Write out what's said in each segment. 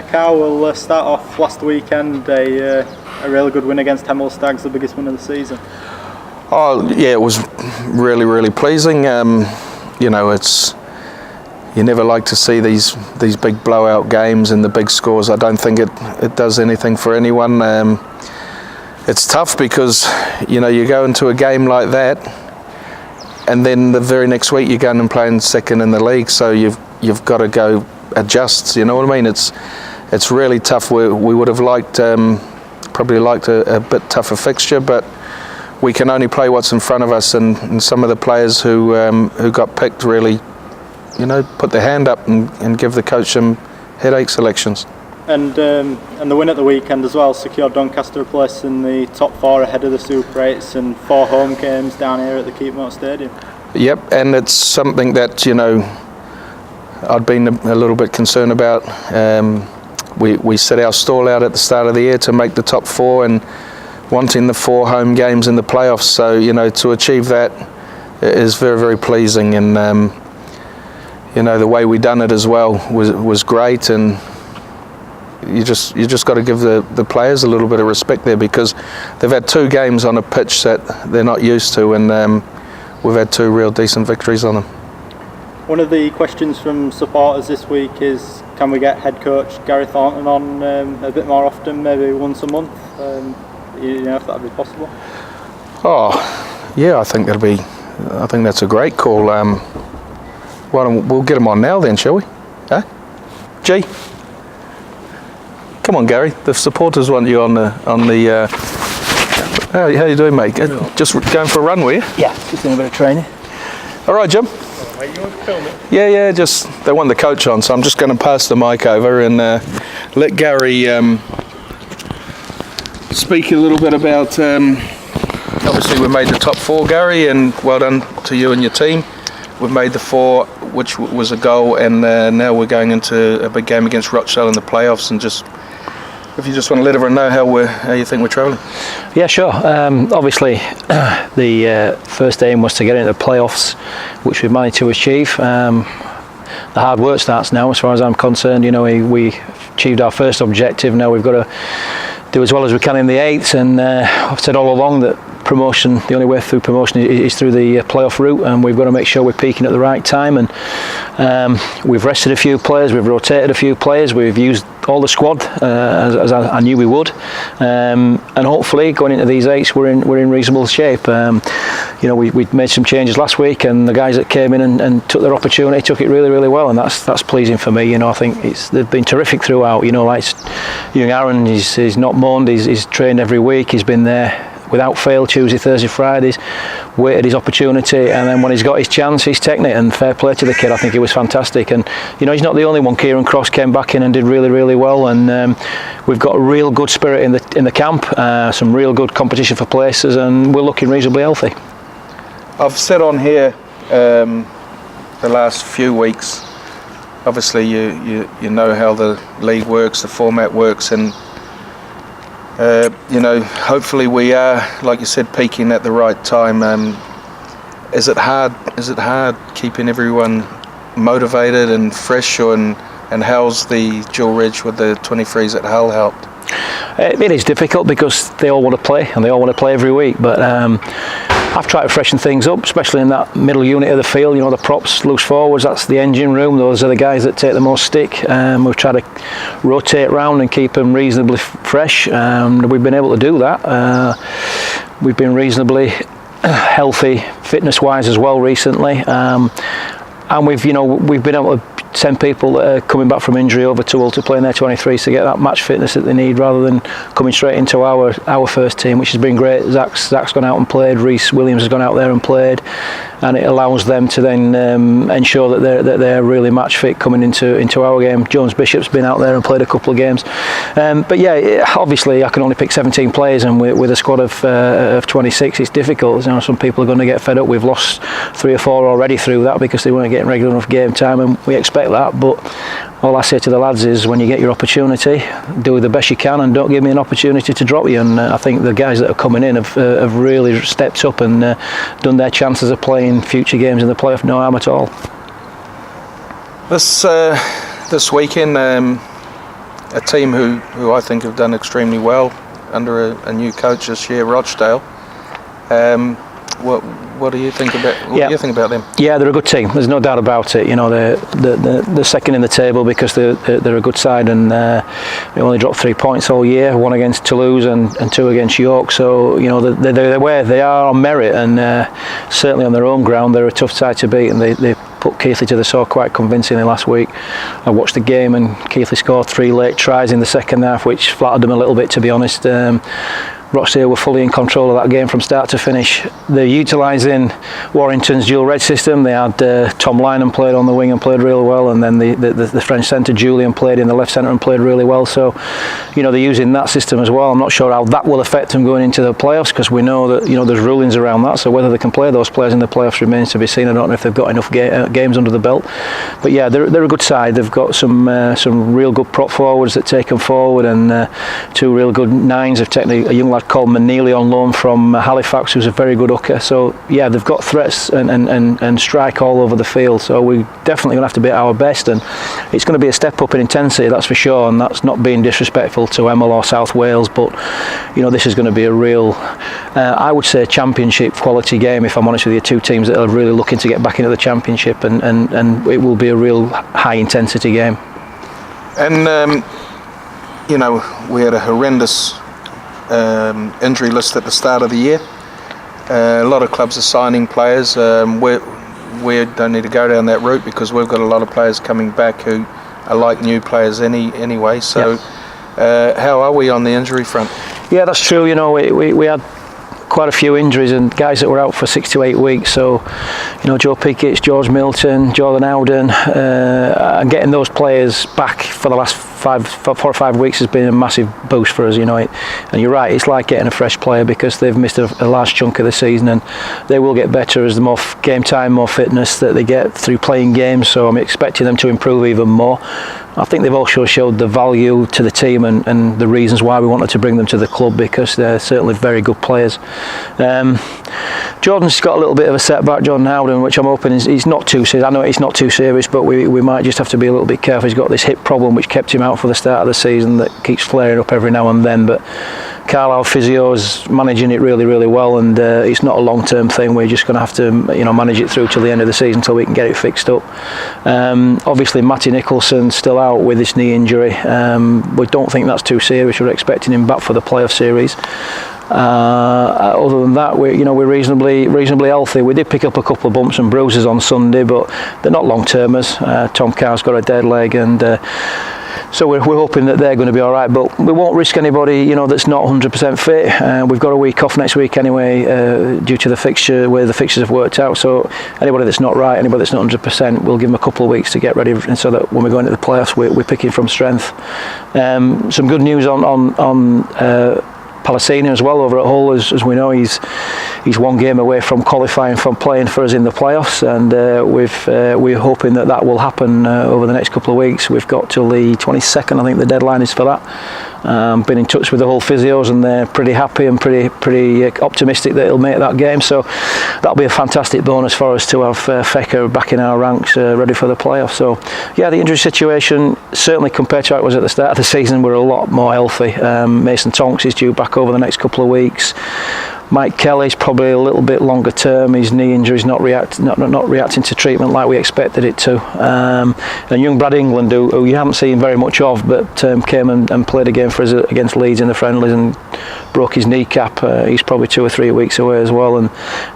Carl, we'll start off last weekend, a really good win against Hemel Stags, the biggest win of the season. Oh yeah, it was really, really pleasing. You know, you never like to see these big blowout games and the big scores. I don't think it does anything for anyone. It's tough because, you know, you go into a game like that, and then the very next week you're going and playing second in the league, so you've got to go adjust. You know what I mean? It's really tough. We would have probably liked a bit tougher fixture, but we can only play what's in front of us, and some of the players who got picked really, you know, put their hand up and give the coach some headache selections. And the win at the weekend as well secured Doncaster a place in the top 4 ahead of the Super 8s and 4 home games down here at the Keepmoat Stadium. Yep, and it's something that, you know, I'd been a little bit concerned about. We set our stall out at the start of the year to make the top 4 and wanting the 4 home games in the playoffs. So, you know, to achieve that is very, very pleasing. And you know, the way we done it as well was great. And you just got to give the players a little bit of respect there, because they've had 2 games on a pitch that they're not used to, and we've had 2 real decent victories on them. One of the questions from supporters this week is, can we get head coach Gary Thornton on a bit more often, maybe once a month? You know, if that'd be possible. Oh, yeah, I think that's a great call. We'll get him on now then, shall we? Huh? G. Come on, Gary. The supporters want you on the. How you doing, mate? Just going for a run, were you? Yeah, just doing a bit of training. All right, Jim. Are you want to film it? Yeah. Just they want the coach on, so I'm just going to pass the mic over and let Gary speak a little bit about. Obviously, we made the top 4, Gary, and well done to you and your team. We've made the 4, which was a goal, and now we're going into a big game against Rochdale in the playoffs. And just, if you just want to let everyone know how you think we're travelling. Yeah, sure. Obviously, the first aim was to get into the playoffs, which we've managed to achieve. The hard work starts now, as far as I'm concerned. You know, we achieved our first objective. Now we've got to do as well as we can in the 8th, and I've said all along that promotion, the only way through promotion is through the playoff route, and we've got to make sure we're peaking at the right time. And we've rested a few players, we've rotated a few players, we've used all the squad as I knew we would, and hopefully going into these 8s we're in reasonable shape. You know, we made some changes last week, and the guys that came in and took their opportunity took it really, really well, and that's pleasing for me. You know, I think they've been terrific throughout. You know, like young Aaron, he's not moaned, he's trained every week, he's been there without fail Tuesday, Thursday, Fridays, waited his opportunity, and then when he's got his chance, he's taken it, and fair play to the kid. I think he was fantastic, and you know, he's not the only one. Kieran Cross came back in and did really, really well, and we've got a real good spirit in the camp, some real good competition for places, and we're looking reasonably healthy. I've said on here the last few weeks, obviously you know how the league works, the format works, and you know, hopefully we are, like you said, peaking at the right time. Is it hard keeping everyone motivated and fresh, and how's the dual reg with the 23s at Hull helped? It is difficult because they all want to play, and they all want to play every week, but I've tried to freshen things up, especially in that middle unit of the field. You know, the props, loose forwards, that's the engine room. Those are the guys that take the most stick. We've tried to rotate round and keep them reasonably fresh. We've been able to do that. We've been reasonably healthy, fitness-wise as well recently. And we've been able to send people that are coming back from injury over to Hull to play in their 23s to get that match fitness that they need, rather than coming straight into our first team, which has been great. Zach's gone out and played, Reece Williams has gone out there and played, and it allows them to then ensure that they're really match fit coming into our game. Jones Bishop's been out there and played a couple of games, but yeah, obviously I can only pick 17 players, and with a squad of 26 it's difficult. You know, some people are going to get fed up. We've lost 3 or 4 already through that because they weren't getting regular enough game time, and we expect that. But all I say to the lads is, when you get your opportunity, do the best you can, and don't give me an opportunity to drop you. And I think the guys that are coming in have really stepped up and done their chances of playing future games in the playoff no harm at all. This weekend, a team who I think have done extremely well under a new coach this year, Rochdale. What do you think about? What do you think about them? Yeah, they're a good team. There's no doubt about it. You know, they're second in the table because they're a good side, and they only dropped 3 points all year. 1 against Toulouse and 2 against York. So you know they're where they are on merit, and certainly on their own ground they're a tough side to beat. And they put Keithley to the sword quite convincingly last week. I watched the game, and Keithley scored 3 late tries in the second half, which flattered them a little bit, to be honest. Rochdale were fully in control of that game from start to finish. They're utilising Warrington's dual red system. They had Tom Lynham played on the wing and played really well, and then the French centre Julian played in the left centre and played really well. So, you know, they're using that system as well. I'm not sure how that will affect them going into the playoffs, because we know that, you know, there's rulings around that. So whether they can play those players in the playoffs remains to be seen. I don't know if they've got enough games under the belt, but yeah, they're a good side. They've got some real good prop forwards that take them forward, and 2 real good nines. Have taken a young lad called Manili on loan from Halifax, who's a very good hooker. So yeah, they've got threats and strike all over the field. So we're definitely going to have to be at our best, and it's going to be a step up in intensity, that's for sure. And that's not being disrespectful to Emil or South Wales, but you know, this is going to be a real, I would say, championship quality game. If I'm honest with you, 2 teams that are really looking to get back into the championship, and it will be a real high intensity game. And you know, we had a horrendous injury list at the start of the year. A lot of clubs are signing players. We don't need to go down that route, because we've got a lot of players coming back who are like new players anyway. So how are we on the injury front? Yeah, that's true. You know, we had quite a few injuries and guys that were out for 6 to 8 weeks. So, you know, Joe Pickett, George Milton, Jordan Howden, and getting those players back for the last 4 or 5 weeks has been a massive boost for us, you know. And you're right, it's like getting a fresh player, because they've missed a large chunk of the season, and they will get better as the more game time, more fitness that they get through playing games. So I'm expecting them to improve even more. I think they've also showed the value to the team and the reasons why we wanted to bring them to the club, because they're certainly very good players. Jordan's got a little bit of a setback, Jordan Howden, which I'm hoping he's not too serious. I know it's not too serious, but we might just have to be a little bit careful. He's got this hip problem which kept him out for the start of the season, that keeps flaring up every now and then, but Carlisle Physio is managing it really, really well, and it's not a long-term thing. We're just going to have to, you know, manage it through till the end of the season until we can get it fixed up. Obviously, Matty Nicholson's still out with this knee injury. We don't think that's too serious. We're expecting him back for the playoff series. Other than that, we're reasonably healthy. We did pick up a couple of bumps and bruises on Sunday, but they're not long-termers. Tom Carr's got a dead leg, and so we're hoping that they're going to be all right, but we won't risk anybody, you know, that's not 100% fit. We've got a week off next week anyway, due to the fixture, where the fixtures have worked out. So anybody that's not right, anybody that's not 100%, we'll give them a couple of weeks to get ready, and so that when we go into the playoffs, we're picking from strength. Some good news on Palacina as well over at Hull. As we know, he's 1 game away from qualifying from playing for us in the playoffs, and we're hoping that will happen over the next couple of weeks. We've got till the 22nd, I think the deadline is for that. Been in touch with the Hull physios, and they're pretty happy and pretty optimistic that he'll make that game. So that'll be a fantastic bonus for us to have Fecker back in our ranks, ready for the playoffs. So yeah, the injury situation, certainly compared to how it was at the start of the season, we're a lot more healthy. Mason Tonks is due back over the next couple of weeks. Mike Kelly's probably a little bit longer term. His knee injury is not reacting to treatment like we expected it to. And young Brad England, who you haven't seen very much of, but came and played a game for us against Leeds in the friendlies and broke his kneecap. He's probably 2 or 3 weeks away as well. And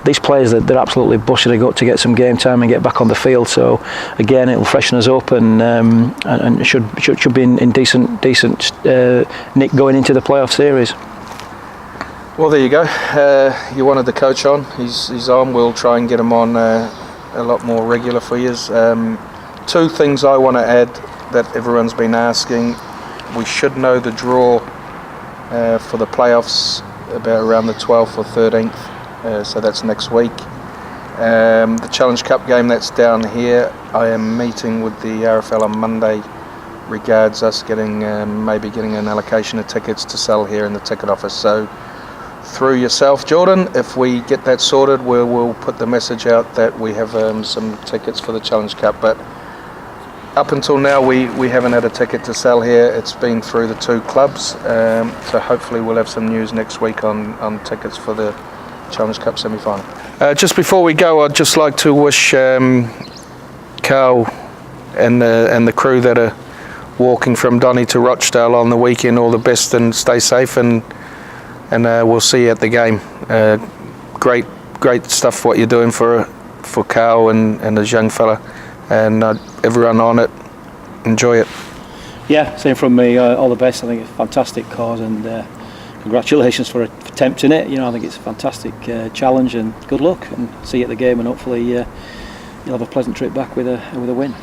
these players, they're absolutely busting to get some game time and get back on the field. So again, it'll freshen us up, and should be in decent nick going into the playoff series. Well, there you go. You wanted the coach on. He's on. We'll try and get him on a lot more regular for you. 2 things I want to add that everyone's been asking. We should know the draw for the playoffs about around the 12th or 13th. So that's next week. The Challenge Cup game, that's down here. I am meeting with the RFL on Monday. Regards us maybe getting an allocation of tickets to sell here in the ticket office. So through yourself, Jordan, if we get that sorted, we'll put the message out that we have some tickets for the Challenge Cup. But up until now we haven't had a ticket to sell here. It's been through the 2 clubs, so hopefully we'll have some news next week on tickets for the Challenge Cup semi-final. Just before we go, I'd just like to wish Carl and the crew that are walking from Donny to Rochdale on the weekend all the best, and stay safe, and we'll see you at the game. Great stuff what you're doing for Carl and this young fella, and everyone on it, enjoy it. Yeah, same from me. All the best. I think it's a fantastic cause, and congratulations for attempting it. You know, I think it's a fantastic challenge, and good luck, and see you at the game, and hopefully you'll have a pleasant trip back with a win.